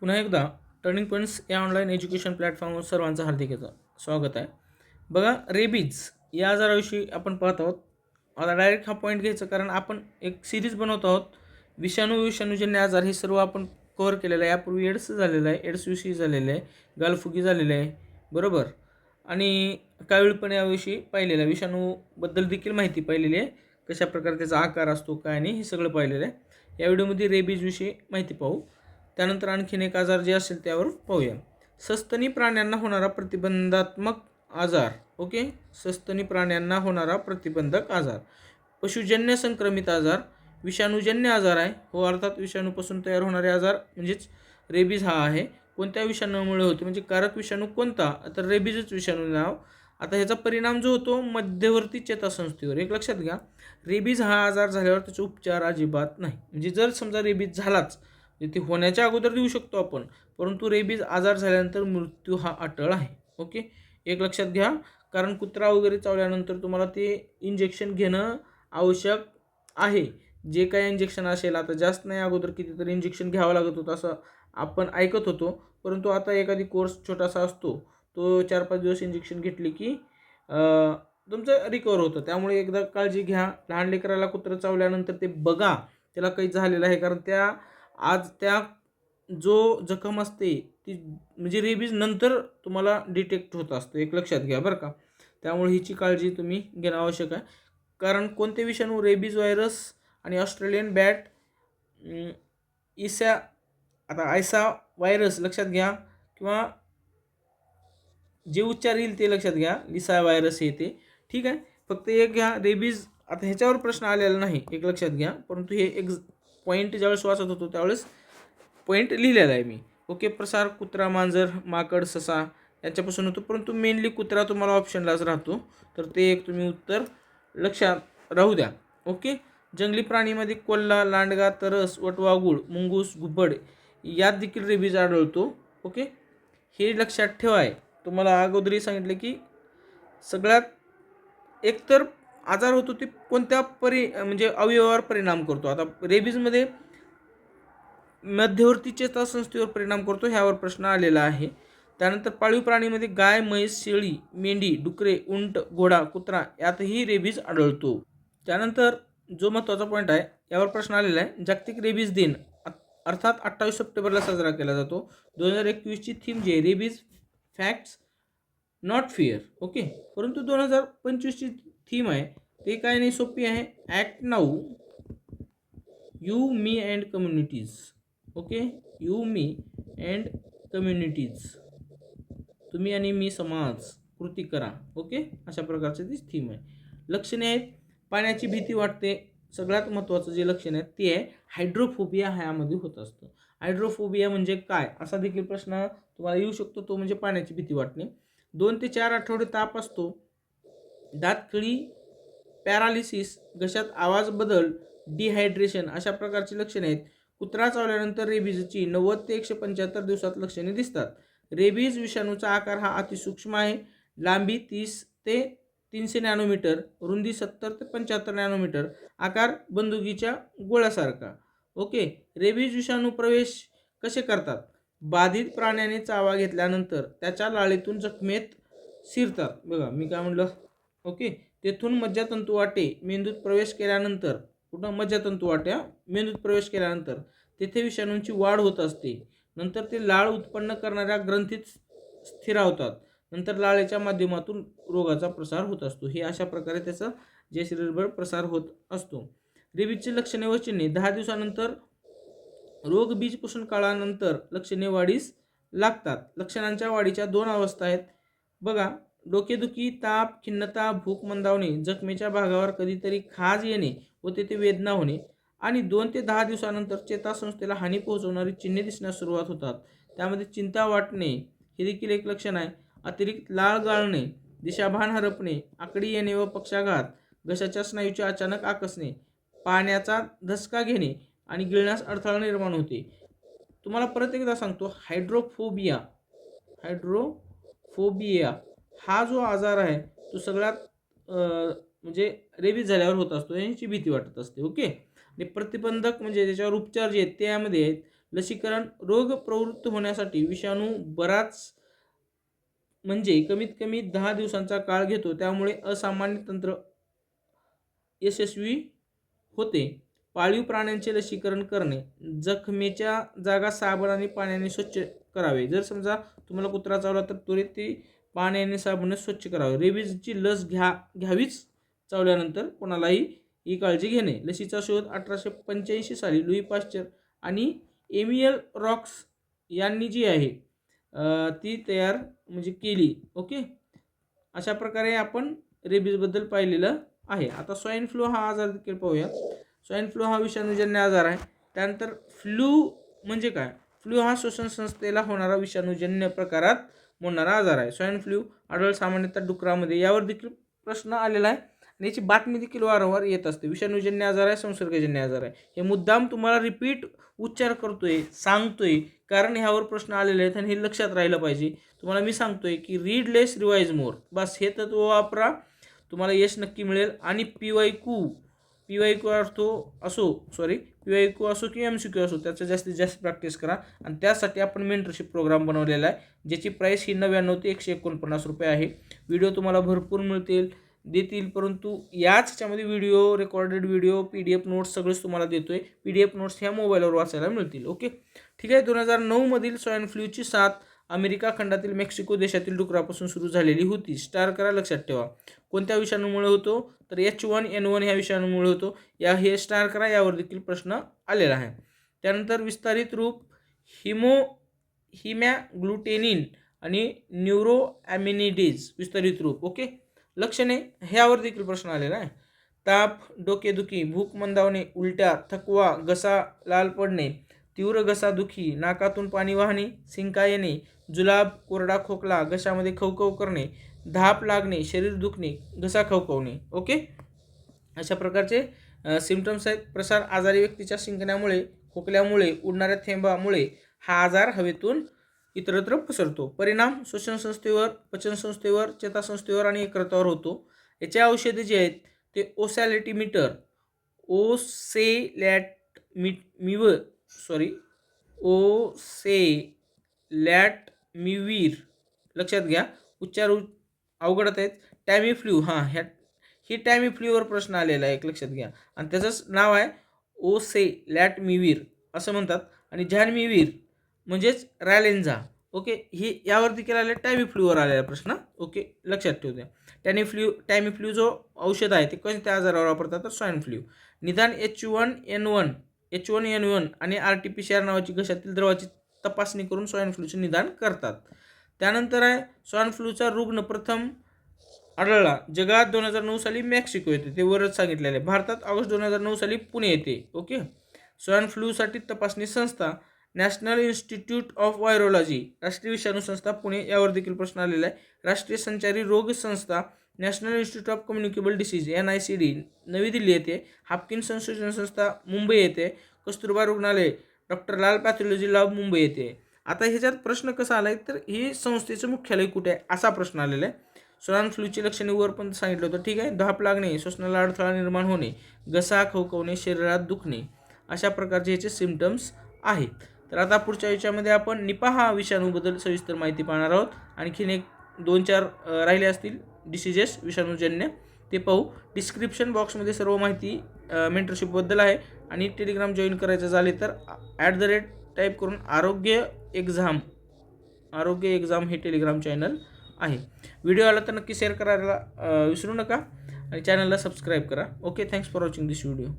पुन्हा एकदा turning points या ऑनलाईन एज्युकेशन प्लॅटफॉर्मवर सर्वांचं हार्दिक स्वागत आहे. बघा, रेबीज या आजाराविषयी आपण पाहत आहोत. आता डायरेक्ट हा पॉईंट घ्यायचा, कारण आपण एक सिरीज बनवत आहोत. विषाणूजन्य आजार हे सर्व आपण कव्हर केलेलं आहे. यापूर्वी एड्स झालेलं आहे, एड्सविषयी झालेलं आहे, गालफुगी झालेलं आहे, बरोबर. आणि कावीळपणे याविषयी पाहिलेलं आहे, विषाणूबद्दल देखील माहिती पाहिलेली आहे, कशा प्रकारे त्याचा आकार असतो काय नाही हे सगळं पाहिलेलं आहे. या व्हिडिओमध्ये रेबीजविषयी माहिती पाहू. त्यानंतर आणखीन एक आजार जे असेल त्यावर पाहूया. सस्तनी प्राण्यांना होणारा प्रतिबंधात्मक आजार. ओके, सस्तनी प्राण्यांना होणारा प्रतिबंधक आजार. पशुजन्य संक्रमित आजार. विषाणूजन्य आजार आहे हो, अर्थात विषाणूपासून तयार होणारे आजार म्हणजेच रेबीज हा आहे. कोणत्या विषाणूमुळे होते म्हणजे कारक विषाणू कोणता, तर रेबीजच विषाणू नाव. आता ह्याचा परिणाम जो होतो मध्यवर्ती चेतासंस्थेवर. एक लक्षात घ्या, रेबीज हा आजार झाल्यावर त्याचा उपचार अजिबात नाही. म्हणजे जर समजा रेबीज झालाच, ते होण्याच्या अगोदर देऊ शकतो आपण, परंतु रेबीज आजार झाल्यानंतर मृत्यू हा अटळ आहे. ओके, एक लक्षात घ्या, कारण कुत्रा वगैरे चावल्यानंतर तुम्हाला ते इंजेक्शन घेणं आवश्यक आहे. जे काही इंजेक्शन असेल, आता जास्त नाही, अगोदर कितीतरी इंजेक्शन घ्यावं लागत होतं असं आपण ऐकत होतो, परंतु आता एखादी कोर्स छोटासा असतो, तो 4-5 दिवस इंजेक्शन घेतली की तुमचं रिकवर होतं. त्यामुळे एकदा काळजी घ्या. लहान लेकराला कुत्रं चावल्यानंतर ते बघा त्याला काही झालेलं आहे, कारण त्या जो जखम असते ती म्हणजे रेबीज नंतर तुम्हाला डिटेक्ट होत असतं. एक लक्षात घ्या बरं का. त्यामुळे हिची काळजी तुम्ही घेणं आवश्यक आहे. कारण कोणते विषाणू, रेबीज व्हायरस आणि ऑस्ट्रेलियन बॅट, इसा आता आयसा व्हायरस लक्षात घ्या, किंवा जे उच्चार येईल ते लक्षात घ्या, लिसा व्हायरस येते. ठीक आहे, फक्त एक घ्या रेबीज. आता ह्याच्यावर प्रश्न आलेला नाही, एक लक्षात घ्या, परंतु हे एक पॉईंट ज्यावेळेस वाचत होतो त्यावेळेस पॉईंट लिहिलेला आहे मी. ओके, प्रसार कुत्रा, मांजर, माकड, ससा याच्यापासून होतो, परंतु मेनली कुत्रा तुम्हाला ऑप्शनलाच राहतो, तर ते एक तुम्ही उत्तर लक्षात राहू द्या. ओके, जंगली प्राणीमध्ये कोल्हा, लांडगा, तरस, वटवाघूळ, मुंगूस, घुबड यात देखील रेबीज आढळतो. ओके, हे लक्षात ठेवाय. तुम्हाला अगोदरही सांगितलं की सगळ्यात एकतर आजार होतो ते कोणत्या म्हणजे अवयवावर परिणाम करतो. आता रेबीजमध्ये मध्यवर्ती चेतासंस्थेवर परिणाम करतो, ह्यावर प्रश्न आलेला आहे. त्यानंतर पाळीव प्राणीमध्ये गाय, म्हैस, शेळी, मेंढी, डुकरे, उंट, घोडा, कुत्रा यातही रेबीज आढळतो. त्यानंतर जो महत्त्वाचा पॉईंट आहे, यावर प्रश्न आलेला आहे. जागतिक रेबीज दिन अर्थात 28 सप्टेंबरला साजरा केला जातो. 2021ची थीम जी आहे, rabies facts not fear. Okay, परंतु 2025ची थीम आहे ते काय नाही, सोपी आहे. Act now, you, me and communities. Okay, you, me and communities, तुम्ही आणि मी समाज, कृती करा. ओके, अशा प्रकारची ती थीम आहे. लक्षणे आहेत, पाण्याची भीती वाटते. सगळ्यात महत्त्वाचं जे लक्षण आहे ते आहे हायड्रोफोबिया, ह्यामध्ये होत असतं. हायड्रोफोबिया म्हणजे काय असा देखील प्रश्न तुम्हाला येऊ शकतो. तो म्हणजे पाण्याची भीती वाटणे. 2 ते 4 आठवडे ताप असतो. दातखिळी, पॅरालिसिस, घशात आवाज बदल, डिहायड्रेशन अशा प्रकारची लक्षणे आहेत. कुत्रा चावल्यानंतर रेबीजची 90 ते 175 दिवसात लक्षणे दिसतात. रेबीज विषाणूचा आकार हा अतिसूक्ष्म आहे. लांबी 30 ते 300 नॅनोमीटर, रुंदी 70 ते 75 नॅनोमीटर, आकार बंदुकीच्या गोळ्यासारखा. ओके, रेबीज विषाणू प्रवेश कसे करतात? बाधित प्राण्याने चावा घेतल्यानंतर त्याच्या लाळेतून जखमेत शिरतात. बघा मी काय म्हणलं. ओके, तेथून मज्जातंतू वाटे मेंदूत प्रवेश केल्यानंतर, कुठं मज्जातंतू वाट्या मेंदूत प्रवेश केल्यानंतर तेथे विषाणूंची वाढ होत असते. नंतर ते लाळ उत्पन्न करणाऱ्या ग्रंथीत स्थिरावतात. नंतर लाळेच्या माध्यमातून रोगाचा प्रसार होत असतो. हे अशा प्रकारे त्याचा जे शरीरभर प्रसार होत असतो. रेबीजची लक्षणे व चिन्हे. 10 दिवसानंतर रोग बीजपोषण काळानंतर लक्षणे वाढीस लागतात. लक्षणांच्या वाढीच्या 2 अवस्था आहेत. बघा, डोकेदुखी, ताप, खिन्नता, भूक मंदावणे, जखमेच्या भागावर कधीतरी खाज येणे व तेथे वेदना होणे, आणि 2 ते 10 दिवसानंतर चेतासंस्थेला हानी पोहोचवणारी चिन्हे दिसण्यास सुरुवात होतात. त्यामध्ये चिंता वाटणे हे देखील एक लक्षण आहे. अतिरिक्त लाळ गाळणे, दिशाभान हरपणे, आकडी येणे व पक्षाघात, घशाच्या स्नायूचे अचानक आकसणे, पाण्याचा धसका घेणे आणि गिळण्यास अडथळा निर्माण होते. तुम्हाला परत एकदा सांगतो, हायड्रोफोबिया हा जो आजार आहे तो सगळ्यात म्हणजे रेबीज झाल्यावर होत असतो, यांची भीती वाटत असते. ओके, आणि प्रतिबंधक म्हणजे त्याच्यावर उपचार जे आहेत त्यामध्ये आहेत लसीकरण रोग प्रवृत्त होण्यासाठी विषाणू बराच म्हणजे कमीत कमी 10 दिवसांचा काळ घेतो, त्यामुळे असामान्य तंत्र यशस्वी होते. पाळीव प्राण्यांचे लसीकरण करणे, जखमेच्या जागा साबण आणि पाण्याने स्वच्छ करावे. जर समजा तुम्हाला कुत्रा चावला तर त्वरित ती पाण्याने साबणाने स्वच्छ करावे. रेबीजची लस घ्यावीच चावल्यानंतर कोणालाही ही काळजी घेणे. लसीचा शोध 1885 साली लुई पाश्चर आणि एमियल रॉक्स यांनी जी आहे ती तयार म्हणजे केली. ओके, अशा प्रकारे आपण रेबीजबद्दल पाहिलेलं आहे. आता स्वाईन फ्लू हा आजार देखील पाहूया. स्वाईन फ्लू हा विषाणूजन्य आजार आहे. त्यानंतर फ्लू म्हणजे काय? फ्लू हा श्वसन संस्थेला होणारा विषाणूजन्य प्रकारात मोडणारा आजार आहे. स्वाईन फ्लू आढळ सामान्यतः डुकरामध्ये. यावर देखील प्रश्न आलेला आहे आणि याची बातमी देखील वारंवार येत असते. विषाणूजन्य आजार आहे, संसर्गजन्य आजार आहे. हे मुद्दाम तुम्हाला रिपीट उच्चार करतोय, सांगतोय, कारण ह्यावर प्रश्न आलेले आहेत आणि हे लक्षात राहिलं पाहिजे. तुम्हाला मी सांगतोय की रीड लेस रिवाइज मोर, बस हे तत्व वापरा, तुम्हाला यश नक्की मिळेल. आणि पीवायक्यू असो की MCQ असो, त्याचं जास्तीत जास्त प्रॅक्टिस करा. आणि त्यासाठी आपण मेंटरशिप प्रोग्राम बनवलेला आहे, ज्याची प्राईस ही 99 ते 149 रुपये आहे. व्हिडिओ तुम्हाला भरपूर देतील, परंतु याच्यामध्ये video, recorded video, PDF notes सगळेच तुम्हाला देतोय. PDF नोट्स ह्या मोबाईलवर वाचायला मिळतील. ओके, ठीक आहे. 2009 मधील स्वाईन फ्लूची साथ अमेरिका खंडातील मेक्सिको देशातील डुकरापासून सुरू झालेली होती. स्टार करा, लक्षात ठेवा. कोणत्या विषाणूमुळे होतो? तर H1N1 ह्या विषाणूमुळे होतो. हे स्टार करा, यावर देखील प्रश्न आलेला आहे. त्यानंतर विस्तारित रूप हिमॅग्लुटेनिन आणि न्यूरोॲमिनिडेज विस्तारित रूप. ओके, लक्षणे ह्यावर देखील प्रश्न आलेला आहे. ताप, डोकेदुखी, भूक मंदावणे, उलट्या, थकवा, घसा लाल पडणे, तीव्र घसादुखी, नाकातून पाणी वाहणे, शिंका येणे, जुलाब, कोरडा खोकला, घशामध्ये खवखव करणे, धाप लागणे, शरीर दुखणे, घसा खवखवणे. ओके, अशा प्रकारचे सिम्पटम्स आहेत. प्रसार आजारी व्यक्तीच्या शिंकण्यामुळे, खोकल्यामुळे, उडणाऱ्या थेंबामुळे हा आजार हवेतून इतरत्र पसरतो. परिणाम श्वसनसंस्थेवर, पचनसंस्थेवर, चेतासंस्थेवर आणि यकृतावर होतो. याचे औषधे जे आहेत ते ओसॅलिमिटर, लक्षात घ्या, उच्चार अवघड आहेत. टॅमीफ्ल्यू, ही टॅमीफ्ल्यूवर प्रश्न आलेला आहे, एक लक्षात घ्या. आणि त्याचंच नाव आहे ओसेलॅटमिव्हिर असं म्हणतात. आणि झॅनमिव्हिर म्हणजेच रॅलेन्झा. ओके, ही यावर देखील आले, टॅमीफ्ल्यूवर आलेला प्रश्न. ओके, लक्षात ठेवू द्या. टॅमीफ्ल्यू जो औषध आहे ते कोणत्या आजारावर वापरतात? तर स्वाईन फ्लू. निदान H1N1 आणि RT-PCR नावाची घशातील द्रवाची तपासणी करून स्वाईन फ्लूचे निदान करतात. त्यानंतर आहे स्वाईन फ्लूचा रुग्ण प्रथम आढळला जगात 2009 साली मेक्सिको येते, ते वरच सांगितलेले. भारतात ऑगस्ट 2009 साली पुणे येते. ओके, स्वाईन फ्लूसाठी तपासणी संस्था नॅशनल इन्स्टिट्यूट ऑफ व्हायरोलॉजी, राष्ट्रीय विषाणू संस्था पुणे, यावर देखील प्रश्न आलेला आहे. राष्ट्रीय संचारी रोग संस्था national institute of communicable disease NICD नवी दिल्ली येते. हापकिन संशोधन संस्था मुंबई येते. कस्तुरबा रुग्णालय डॉक्टर लाल पॅथॉलॉजी लॅब मुंबई येते. आता ह्याच्यात प्रश्न कसा आलाय तर ही संस्थेचं मुख्यालय कुठे आहे असा प्रश्न आलेला आहे. स्वाईन फ्लूची लक्षणे वर पण सांगितलं होतं. ठीक आहे, धाप लागणे, श्वसनाला अडथळा निर्माण होणे, घसा खवखवणे, शरीरात दुखणे, अशा प्रकारचे ह्याचे सिम्पटम्स आहेत. तर आता पुढच्या याच्यामध्ये आपण निपा हा विषाणूबद्दल सविस्तर माहिती पाहणार आहोत. आणखीन एक 2-4 राहिले असतील डिसीजेस विषाणूजन्य, ते पाहू. डिस्क्रिप्शन बॉक्समध्ये सर्व माहिती मेंटरशिपबद्दल आहे. आणि टेलिग्राम जॉईन करायचं झाले तर @ टाईप करून आरोग्य एक्झाम हे टेलिग्राम चॅनल आहे. व्हिडिओ आला तर नक्की शेअर करायला विसरू नका आणि चॅनलला सबस्क्राईब करा. Okay, thanks for watching this video.